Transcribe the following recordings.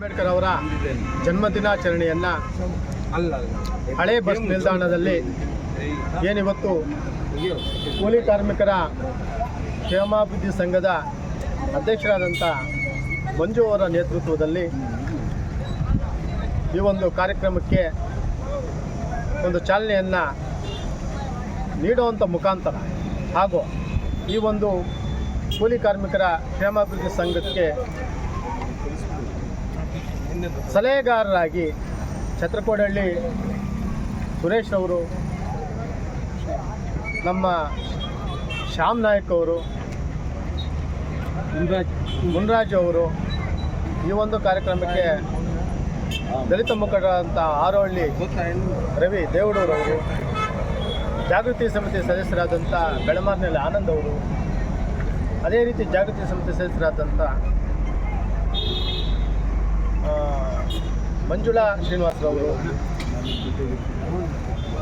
ಅಂಬೇಡ್ಕರ್ ಅವರ ಜನ್ಮದಿನಾಚರಣೆಯನ್ನು ಹಳೆ ಬಸ್ ನಿಲ್ದಾಣದಲ್ಲಿ ಏನಿವತ್ತು ಕೂಲಿ ಕಾರ್ಮಿಕರ ಕ್ಷೇಮಾಭಿವೃದ್ಧಿ ಸಂಘದ ಅಧ್ಯಕ್ಷರಾದಂಥ ಮಂಜು ಅವರ ನೇತೃತ್ವದಲ್ಲಿ ಈ ಒಂದು ಕಾರ್ಯಕ್ರಮಕ್ಕೆ ಒಂದು ಚಾಲನೆಯನ್ನು ನೀಡುವಂಥ ಮುಖಾಂತರ ಹಾಗೂ ಈ ಒಂದು ಕೂಲಿ ಕಾರ್ಮಿಕರ ಕ್ಷೇಮಾಭಿವೃದ್ಧಿ ಸಂಘಕ್ಕೆ ಸಲಹೆಗಾರರಾಗಿ ಛತ್ರಕೋಡಹಳ್ಳಿ ಸುರೇಶ್ ಅವರು, ನಮ್ಮ ಶ್ಯಾಮ್ ನಾಯಕ್ ಅವರು, ಮುನ್ರಾಜ್ ಅವರು ಈ ಒಂದು ಕಾರ್ಯಕ್ರಮಕ್ಕೆ ದಲಿತ ಮುಖಂಡರಾದಂಥ ಆರೋಹಳ್ಳಿ ರವಿ ದೇವಡೂರವರು, ಜಾಗೃತಿ ಸಮಿತಿ ಸದಸ್ಯರಾದಂಥ ಬೆಳಮಾರ್ನೆಲೆ ಆನಂದ್ ಅವರು, ಅದೇ ರೀತಿ ಜಾಗೃತಿ ಸಮಿತಿ ಸದಸ್ಯರಾದಂಥ ಮಂಜುಳಾ ಶ್ರೀನಿವಾಸರವರು,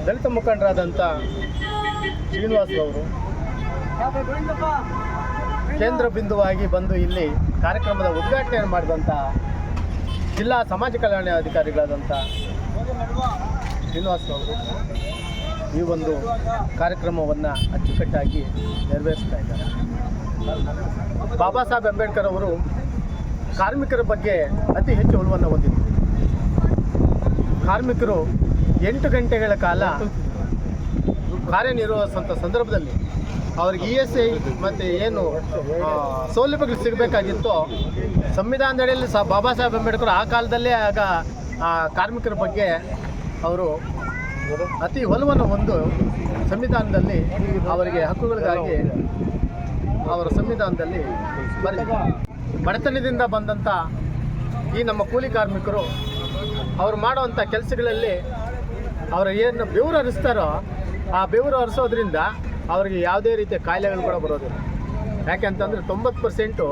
ದಲಿತ ಮುಖಂಡರಾದಂಥ ಶ್ರೀನಿವಾಸರವರು ಕೇಂದ್ರ ಬಿಂದುವಾಗಿ ಬಂದು ಇಲ್ಲಿ ಕಾರ್ಯಕ್ರಮದ ಉದ್ಘಾಟನೆಯನ್ನು ಮಾಡಿದಂಥ ಜಿಲ್ಲಾ ಸಮಾಜ ಕಲ್ಯಾಣ ಅಧಿಕಾರಿಗಳಾದಂಥ ಶ್ರೀನಿವಾಸರವರು ಈ ಒಂದು ಕಾರ್ಯಕ್ರಮವನ್ನು ಅಚ್ಚುಕಟ್ಟಾಗಿ ನೆರವೇರಿಸ್ತಾ ಇದ್ದಾರೆ. ಬಾಬಾ ಸಾಹೇಬ್ ಅಂಬೇಡ್ಕರ್ ಅವರು ಕಾರ್ಮಿಕರ ಬಗ್ಗೆ ಅತಿ ಹೆಚ್ಚು ಒಲವನ್ನು ಹೊಂದಿದ್ದರು. ಕಾರ್ಮಿಕರು 8 ಗಂಟೆಗಳ ಕಾಲ ಕಾರ್ಯನಿರ್ವಹಿಸುವಂಥ ಸಂದರ್ಭದಲ್ಲಿ ಅವ್ರಿಗೆ ESI ಮತ್ತು ಏನು ಸೌಲಭ್ಯಗಳು ಸಿಗಬೇಕಾಗಿತ್ತೋ ಸಂವಿಧಾನದಡಿಯಲ್ಲಿ ಬಾಬಾ ಸಾಹೇಬ್ ಅಂಬೇಡ್ಕರ್ ಆ ಕಾಲದಲ್ಲೇ ಆಗ ಆ ಕಾರ್ಮಿಕರ ಬಗ್ಗೆ ಅವರು ಅತಿ ಒಲವನ್ನು ಹೊಂದು ಸಂವಿಧಾನದಲ್ಲಿ ಅವರಿಗೆ ಹಕ್ಕುಗಳಿಗಾಗಿ ಅವರ ಸಂವಿಧಾನದಲ್ಲಿ ಬಡತನದಿಂದ ಬಂದಂಥ ಈ ನಮ್ಮ ಕೂಲಿ ಕಾರ್ಮಿಕರು ಅವರು ಮಾಡುವಂಥ ಕೆಲಸಗಳಲ್ಲಿ ಅವರು ಏನು ಬೆವರು ಹರಿಸ್ತಾರೋ ಆ ಬೆವರು ಹರಿಸೋದ್ರಿಂದ ಅವರಿಗೆ ಯಾವುದೇ ರೀತಿಯ ಕಾಯಿಲೆಗಳು ಕೂಡ ಬರೋದಿಲ್ಲ. ಯಾಕೆಂತಂದರೆ 90%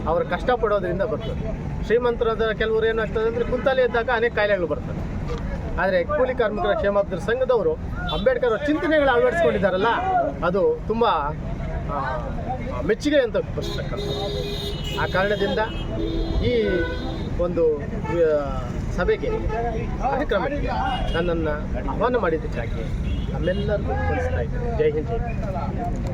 ಅವರು ಕಷ್ಟಪಡೋದ್ರಿಂದ ಬರ್ತದೆ. ಶ್ರೀಮಂತರಾದ ಕೆಲವರು ಏನಾಗ್ತದೆ ಅಂದರೆ ಕುಂತಲೇ ಇದ್ದಾಗ ಅನೇಕ ಕಾಯಿಲೆಗಳು ಬರ್ತವೆ. ಆದರೆ ಕೂಲಿ ಕಾರ್ಮಿಕರ ಕ್ಷೇಮಾಭಿವೃದ್ಧಿ ಸಂಘದವರು ಅಂಬೇಡ್ಕರ್ ಚಿಂತನೆಗಳು ಅಳವಡಿಸ್ಕೊಂಡಿದ್ದಾರಲ್ಲ, ಅದು ತುಂಬ ಮೆಚ್ಚುಗೆ ಅಂತ ಬರ್ತಕ್ಕಂಥದ್ದು. ಆ ಕಾರಣದಿಂದ ಈ ಒಂದು ಸಭೆಗೆ ಕಾರ್ಯಕ್ರಮಕ್ಕೆ ನನ್ನನ್ನು ಆಹ್ವಾನ ಮಾಡಿದ್ದಕ್ಕಾಗಿ ನಮ್ಮೆಲ್ಲರಿಗೂ ತಿಳಿಸ್ತಾ ಇದ್ದೇನೆ. ಜೈ ಹಿಂದ್, ಜೈ ಹಿಂದ್.